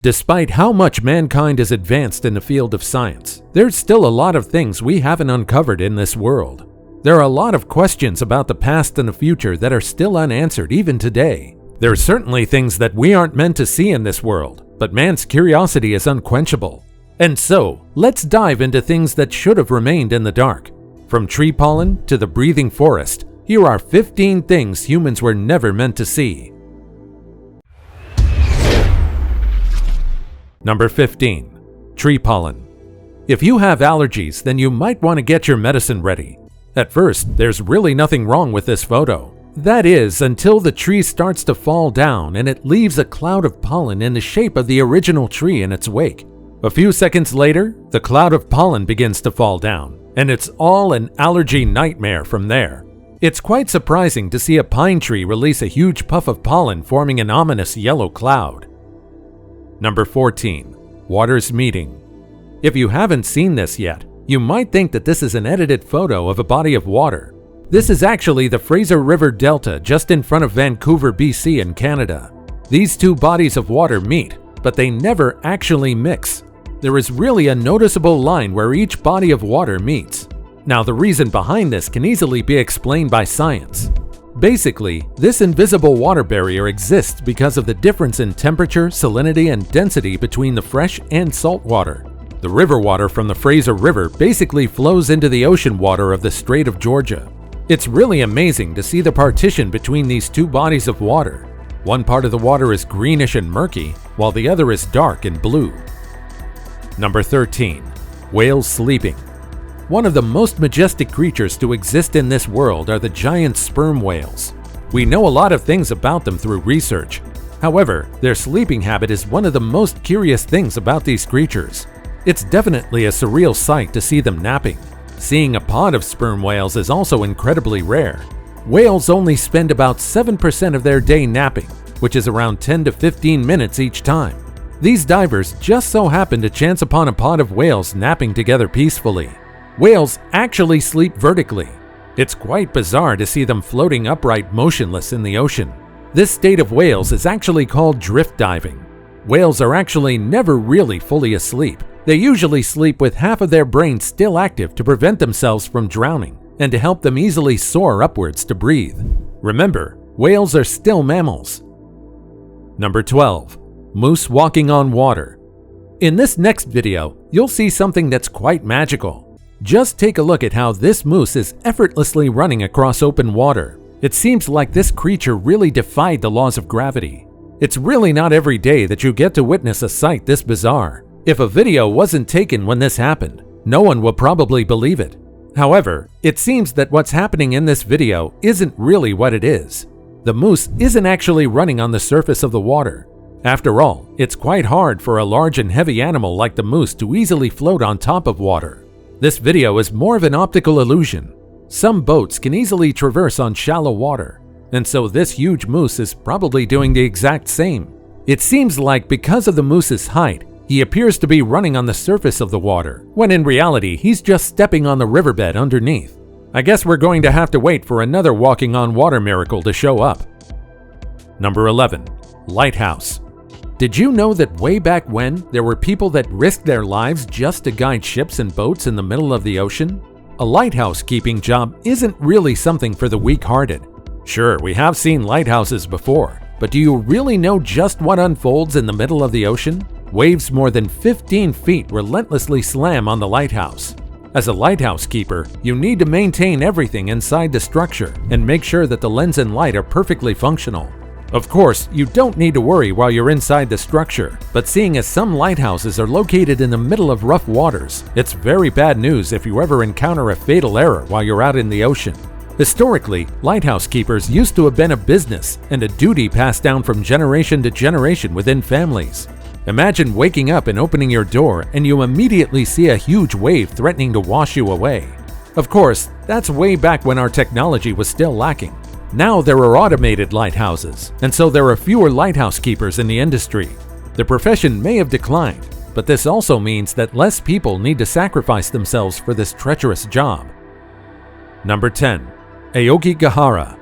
Despite how much mankind has advanced in the field of science, there's still a lot of things we haven't uncovered in this world. There are a lot of questions about the past and the future that are still unanswered even today. There are certainly things that we aren't meant to see in this world, but man's curiosity is unquenchable. And so, let's dive into things that should have remained in the dark. From tree pollen to the breathing forest, here are 15 things humans were never meant to see. Number 15. Tree pollen. If you have allergies, then you might want to get your medicine ready. At first, there's really nothing wrong with this photo. That is, until the tree starts to fall down and it leaves a cloud of pollen in the shape of the original tree in its wake. A few seconds later, the cloud of pollen begins to fall down, and it's all an allergy nightmare from there. It's quite surprising to see a pine tree release a huge puff of pollen forming an ominous yellow cloud. Number 14. Waters meeting. If you haven't seen this yet, you might think that this is an edited photo of a body of water. This is actually the Fraser River Delta just in front of Vancouver, BC in Canada. These two bodies of water meet, but they never actually mix. There is really a noticeable line where each body of water meets. Now, the reason behind this can easily be explained by science. Basically, this invisible water barrier exists because of the difference in temperature, salinity, and density between the fresh and salt water. The river water from the Fraser River basically flows into the ocean water of the Strait of Georgia. It's really amazing to see the partition between these two bodies of water. One part of the water is greenish and murky, while the other is dark and blue. Number 13. Whales sleeping. One of the most majestic creatures to exist in this world are the giant sperm whales. We know a lot of things about them through research. However, their sleeping habit is one of the most curious things about these creatures. It's definitely a surreal sight to see them napping. Seeing a pod of sperm whales is also incredibly rare. Whales only spend about 7% of their day napping, which is around 10 to 15 minutes each time. These divers just so happen to chance upon a pod of whales napping together peacefully. Whales actually sleep vertically. It's quite bizarre to see them floating upright motionless in the ocean. This state of whales is actually called drift diving. Whales are actually never really fully asleep. They usually sleep with half of their brain still active to prevent themselves from drowning and to help them easily soar upwards to breathe. Remember, whales are still mammals. Number 12. Moose walking on water. In this next video, you'll see something that's quite magical. Just take a look at how this moose is effortlessly running across open water. It seems like this creature really defied the laws of gravity. It's really not every day that you get to witness a sight this bizarre. If a video wasn't taken when this happened, no one will probably believe it. However, it seems that what's happening in this video isn't really what it is. The moose isn't actually running on the surface of the water. After all, it's quite hard for a large and heavy animal like the moose to easily float on top of water. This video is more of an optical illusion. Some boats can easily traverse on shallow water, and so this huge moose is probably doing the exact same. It seems like because of the moose's height, he appears to be running on the surface of the water, when in reality he's just stepping on the riverbed underneath. I guess we're going to have to wait for another walking on water miracle to show up. Number 11. Lighthouse. Did you know that way back when, there were people that risked their lives just to guide ships and boats in the middle of the ocean? A lighthouse keeping job isn't really something for the weak-hearted. Sure, we have seen lighthouses before, but do you really know just what unfolds in the middle of the ocean? Waves more than 15 feet relentlessly slam on the lighthouse. As a lighthouse keeper, you need to maintain everything inside the structure and make sure that the lens and light are perfectly functional. Of course, you don't need to worry while you're inside the structure, but seeing as some lighthouses are located in the middle of rough waters, it's very bad news if you ever encounter a fatal error while you're out in the ocean. Historically, lighthouse keepers used to have been a business and a duty passed down from generation to generation within families. Imagine waking up and opening your door and you immediately see a huge wave threatening to wash you away. Of course, that's way back when our technology was still lacking. Now there are automated lighthouses, and so there are fewer lighthouse keepers in the industry. The profession may have declined, but this also means that less people need to sacrifice themselves for this treacherous job. Number 10. Aokigahara.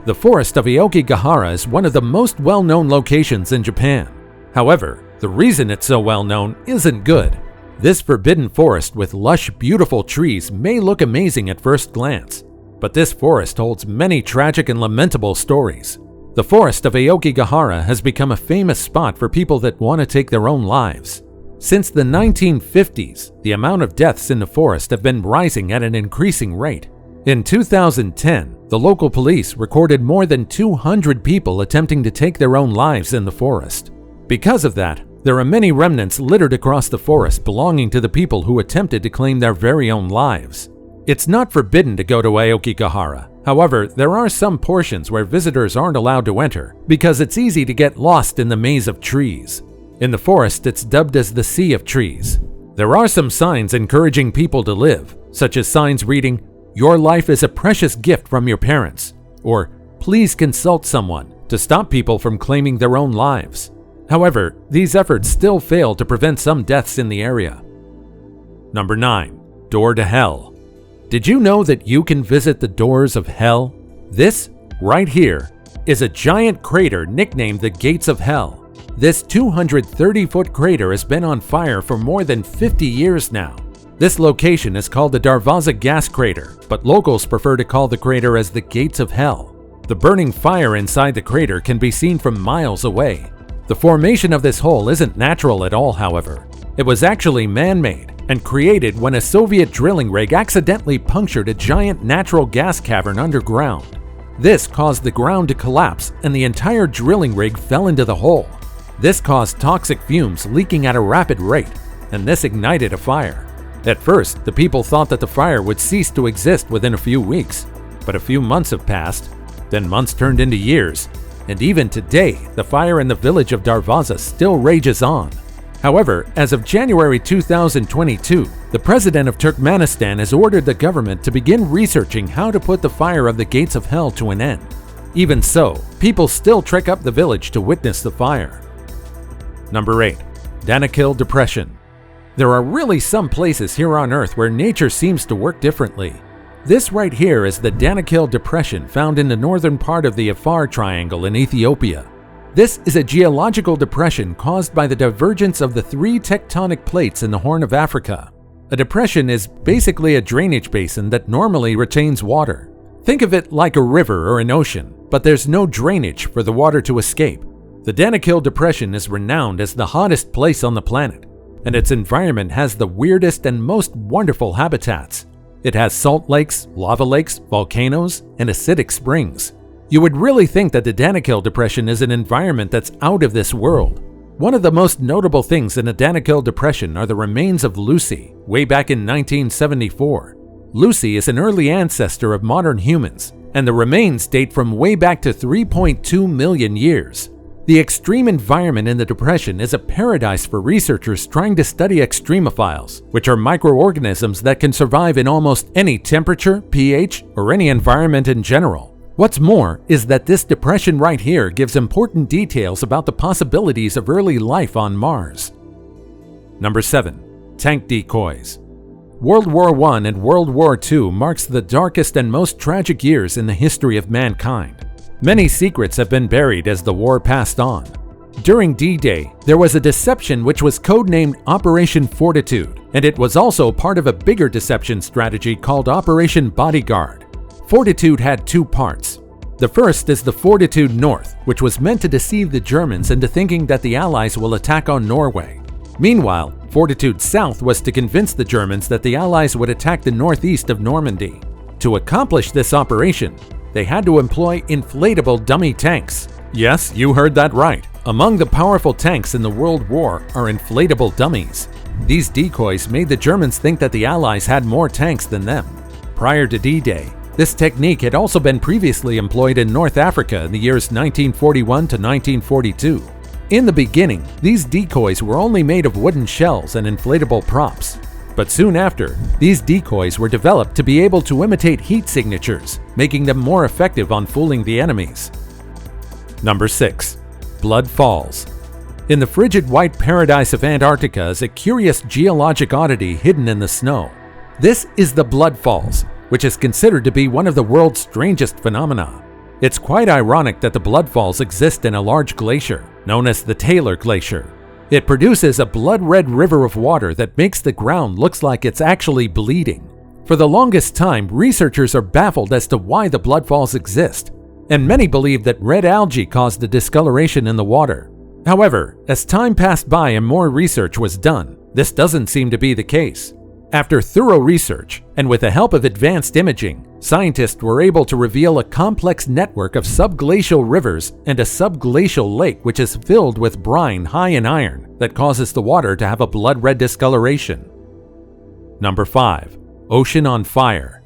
The forest of Aokigahara is one of the most well-known locations in Japan. However, The reason it's so well known isn't good. This forbidden forest with lush, beautiful trees may look amazing at first glance, but this forest holds many tragic and lamentable stories. The forest of Aokigahara has become a famous spot for people that want to take their own lives. Since the 1950s, the amount of deaths in the forest have been rising at an increasing rate. In 2010, the local police recorded more than 200 people attempting to take their own lives in the forest. Because of that, there are many remnants littered across the forest belonging to the people who attempted to claim their very own lives. It's not forbidden to go to Aokigahara. However, there are some portions where visitors aren't allowed to enter because it's easy to get lost in the maze of trees. In the forest, it's dubbed as the Sea of Trees. There are some signs encouraging people to live, such as signs reading, "Your life is a precious gift from your parents," or "Please consult someone," to stop people from claiming their own lives. However, these efforts still fail to prevent some deaths in the area. Number 9. Door to Hell. Did you know that you can visit the doors of hell? This, right here, is a giant crater nicknamed the Gates of Hell. This 230-foot crater has been on fire for more than 50 years now. This location is called the Darvaza gas crater, but locals prefer to call the crater as the Gates of Hell. The burning fire inside the crater can be seen from miles away. The formation of this hole isn't natural at all, however. It was actually man-made and created when a Soviet drilling rig accidentally punctured a giant natural gas cavern underground. This caused the ground to collapse and the entire drilling rig fell into the hole. This caused toxic fumes leaking at a rapid rate, and this ignited a fire. At first, the people thought that the fire would cease to exist within a few weeks, but a few months have passed, then months turned into years, and even today, the fire in the village of Darvaza still rages on. However, as of January 2022, the president of Turkmenistan has ordered the government to begin researching how to put the fire of the Gates of Hell to an end. Even so, people still trek up the village to witness the fire. Number 8. Danakil Depression. There are really some places here on Earth where nature seems to work differently. This right here is the Danakil Depression found in the northern part of the Afar Triangle in Ethiopia. This is a geological depression caused by the divergence of the 3 tectonic plates in the Horn of Africa. A depression is basically a drainage basin that normally retains water. Think of it like a river or an ocean, but there's no drainage for the water to escape. The Danakil Depression is renowned as the hottest place on the planet, and its environment has the weirdest and most wonderful habitats. It has salt lakes, lava lakes, volcanoes, and acidic springs. You would really think that the Danakil Depression is an environment that's out of this world. One of the most notable things in the Danakil Depression are the remains of Lucy, way back in 1974. Lucy is an early ancestor of modern humans, and the remains date from way back to 3.2 million years. The extreme environment in the depression is a paradise for researchers trying to study extremophiles, which are microorganisms that can survive in almost any temperature, pH, or any environment in general. What's more is that this depression right here gives important details about the possibilities of early life on Mars. Number 7. Tank Decoys. World War I and World War II marks the darkest and most tragic years in the history of mankind. Many secrets have been buried as the war passed on. During D-Day, there was a deception which was codenamed Operation Fortitude, and it was also part of a bigger deception strategy called Operation Bodyguard. Fortitude had 2 parts. The first is the Fortitude North, which was meant to deceive the Germans into thinking that the Allies will attack on Norway. Meanwhile, Fortitude South was to convince the Germans that the Allies would attack the northeast of Normandy. To accomplish this operation, they had to employ inflatable dummy tanks. Yes, you heard that right. Among the powerful tanks in the World War are inflatable dummies. These decoys made the Germans think that the Allies had more tanks than them. Prior to D-Day, this technique had also been previously employed in North Africa in the years 1941 to 1942. In the beginning, these decoys were only made of wooden shells and inflatable props. But soon after, these decoys were developed to be able to imitate heat signatures, making them more effective on fooling the enemies. Number 6. Blood Falls. In the frigid white paradise of Antarctica is a curious geologic oddity hidden in the snow. This is the Blood Falls, which is considered to be one of the world's strangest phenomena. It's quite ironic that the Blood Falls exist in a large glacier, known as the Taylor Glacier. It produces a blood-red river of water that makes the ground look like it's actually bleeding. For the longest time, researchers are baffled as to why the blood falls exist, and many believe that red algae caused the discoloration in the water. However, as time passed by and more research was done, this doesn't seem to be the case. After thorough research, and with the help of advanced imaging, scientists were able to reveal a complex network of subglacial rivers and a subglacial lake which is filled with brine high in iron that causes the water to have a blood-red discoloration. Number 5. Ocean on fire.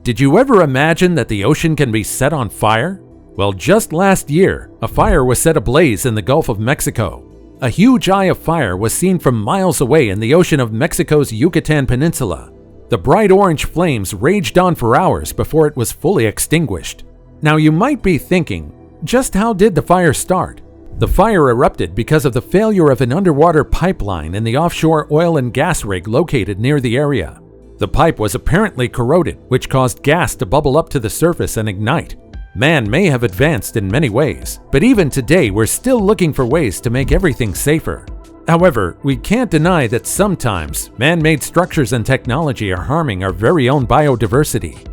Did you ever imagine that the ocean can be set on fire? Well, just last year, a fire was set ablaze in the Gulf of Mexico. A huge eye of fire was seen from miles away in the ocean of Mexico's Yucatan Peninsula. The bright orange flames raged on for hours before it was fully extinguished. Now you might be thinking, just how did the fire start? The fire erupted because of the failure of an underwater pipeline in the offshore oil and gas rig located near the area. The pipe was apparently corroded, which caused gas to bubble up to the surface and ignite. Man may have advanced in many ways, but even today we're still looking for ways to make everything safer. However, we can't deny that sometimes man-made structures and technology are harming our very own biodiversity.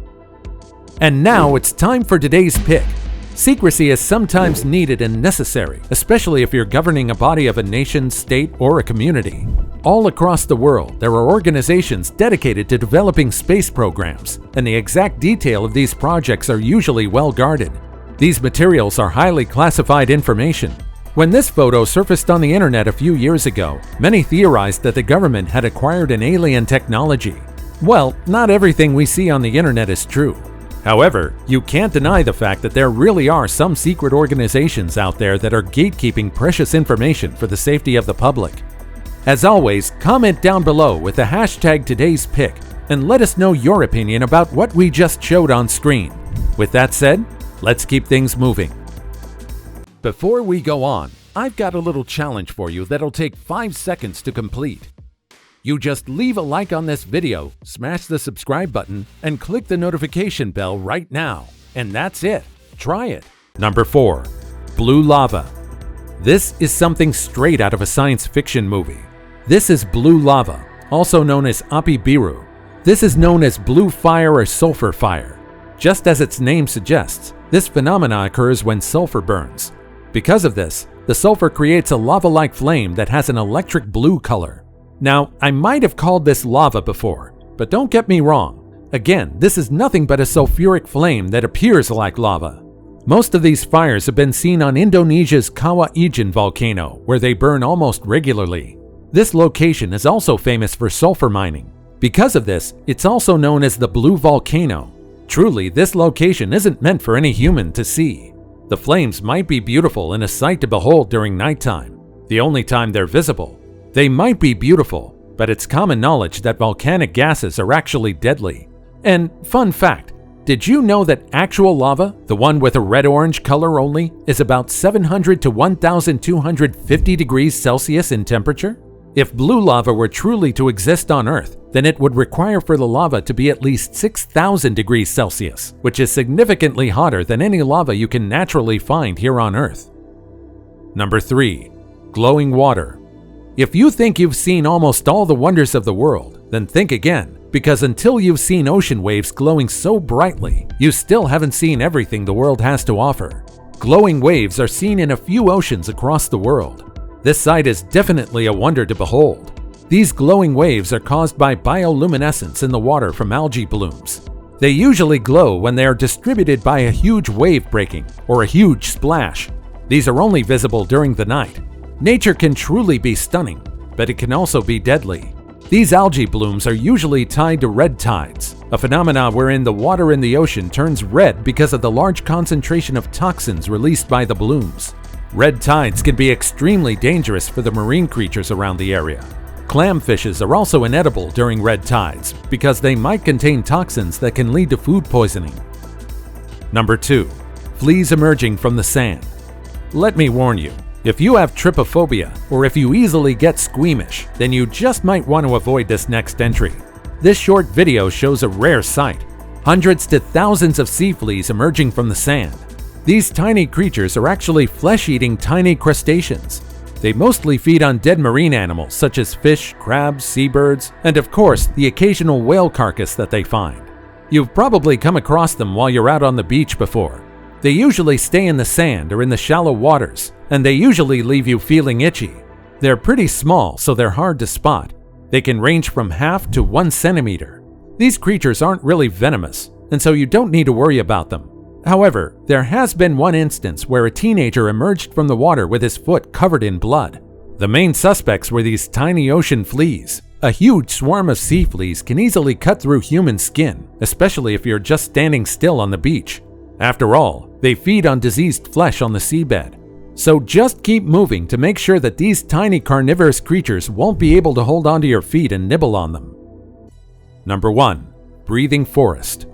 And now it's time for today's pick. Secrecy is sometimes needed and necessary, especially if you're governing a body of a nation, state, or a community. All across the world, there are organizations dedicated to developing space programs, and the exact detail of these projects are usually well guarded. These materials are highly classified information. When this photo surfaced on the internet a few years ago, many theorized that the government had acquired an alien technology. Well, not everything we see on the internet is true. However, you can't deny the fact that there really are some secret organizations out there that are gatekeeping precious information for the safety of the public. As always, comment down below with the hashtag today's pick and let us know your opinion about what we just showed on screen. With that said, let's keep things moving. Before we go on, I've got a little challenge for you that'll take 5 seconds to complete. You just leave a like on this video, smash the subscribe button, and click the notification bell right now. And that's it. Try it. Number 4. Blue lava. This is something straight out of a science fiction movie. This is blue lava, also known as api biru. This is known as blue fire or sulfur fire. Just as its name suggests, this phenomena occurs when sulfur burns. Because of this, the sulfur creates a lava-like flame that has an electric blue color. Now, I might have called this lava before, but don't get me wrong. Again, this is nothing but a sulfuric flame that appears like lava. Most of these fires have been seen on Indonesia's Kawah Ijen volcano, where they burn almost regularly. This location is also famous for sulfur mining. Because of this, it's also known as the Blue Volcano. Truly, this location isn't meant for any human to see. The flames might be beautiful and a sight to behold during nighttime, the only time they're visible. They might be beautiful, but it's common knowledge that volcanic gases are actually deadly. And fun fact, did you know that actual lava, the one with a red-orange color only, is about 700 to 1,250 degrees Celsius in temperature? If blue lava were truly to exist on Earth, then it would require for the lava to be at least 6,000 degrees Celsius, which is significantly hotter than any lava you can naturally find here on Earth. Number 3. Glowing water. If you think you've seen almost all the wonders of the world, then think again, because until you've seen ocean waves glowing so brightly, you still haven't seen everything the world has to offer. Glowing waves are seen in a few oceans across the world. This sight is definitely a wonder to behold. These glowing waves are caused by bioluminescence in the water from algae blooms. They usually glow when they are distributed by a huge wave breaking or a huge splash. These are only visible during the night. Nature can truly be stunning, but it can also be deadly. These algae blooms are usually tied to red tides, a phenomenon wherein the water in the ocean turns red because of the large concentration of toxins released by the blooms. Red tides can be extremely dangerous for the marine creatures around the area. Clamfishes are also inedible during red tides because they might contain toxins that can lead to food poisoning. Number 2. Fleas emerging from the sand. Let me warn you, if you have trypophobia or if you easily get squeamish, then you just might want to avoid this next entry. This short video shows a rare sight: hundreds to thousands of sea fleas emerging from the sand. These tiny creatures are actually flesh-eating tiny crustaceans. They mostly feed on dead marine animals such as fish, crabs, seabirds, and of course, the occasional whale carcass that they find. You've probably come across them while you're out on the beach before. They usually stay in the sand or in the shallow waters, and they usually leave you feeling itchy. They're pretty small, so they're hard to spot. They can range from half to 1 centimeter. These creatures aren't really venomous, and so you don't need to worry about them. However, there has been one instance where a teenager emerged from the water with his foot covered in blood. The main suspects were these tiny ocean fleas. A huge swarm of sea fleas can easily cut through human skin, especially if you're just standing still on the beach. After all, they feed on diseased flesh on the seabed. So just keep moving to make sure that these tiny carnivorous creatures won't be able to hold onto your feet and nibble on them. Number 1. Breathing forest.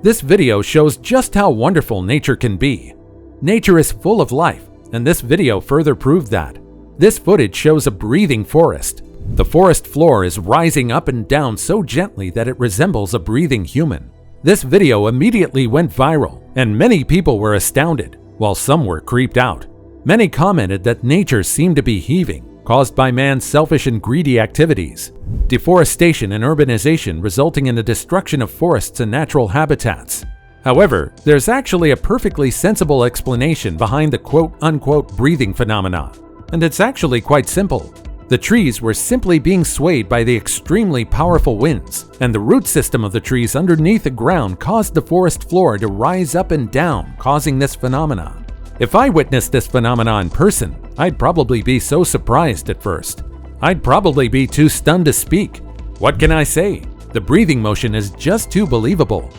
This video shows just how wonderful nature can be. Nature is full of life, and this video further proved that. This footage shows a breathing forest. The forest floor is rising up and down so gently that it resembles a breathing human. This video immediately went viral, and many people were astounded, while some were creeped out. Many commented that nature seemed to be heaving, caused by man's selfish and greedy activities. Deforestation and urbanization resulting in the destruction of forests and natural habitats. However, there's actually a perfectly sensible explanation behind the quote-unquote breathing phenomena, and it's actually quite simple. The trees were simply being swayed by the extremely powerful winds, and the root system of the trees underneath the ground caused the forest floor to rise up and down, causing this phenomena. If I witnessed this phenomena in person, I'd probably be so surprised at first. I'd probably be too stunned to speak. What can I say? The breathing motion is just too believable.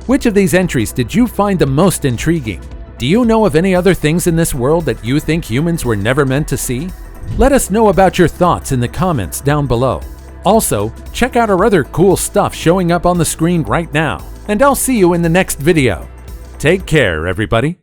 Which of these entries did you find the most intriguing? Do you know of any other things in this world that you think humans were never meant to see? Let us know about your thoughts in the comments down below. Also, check out our other cool stuff showing up on the screen right now, and I'll see you in the next video. Take care, everybody.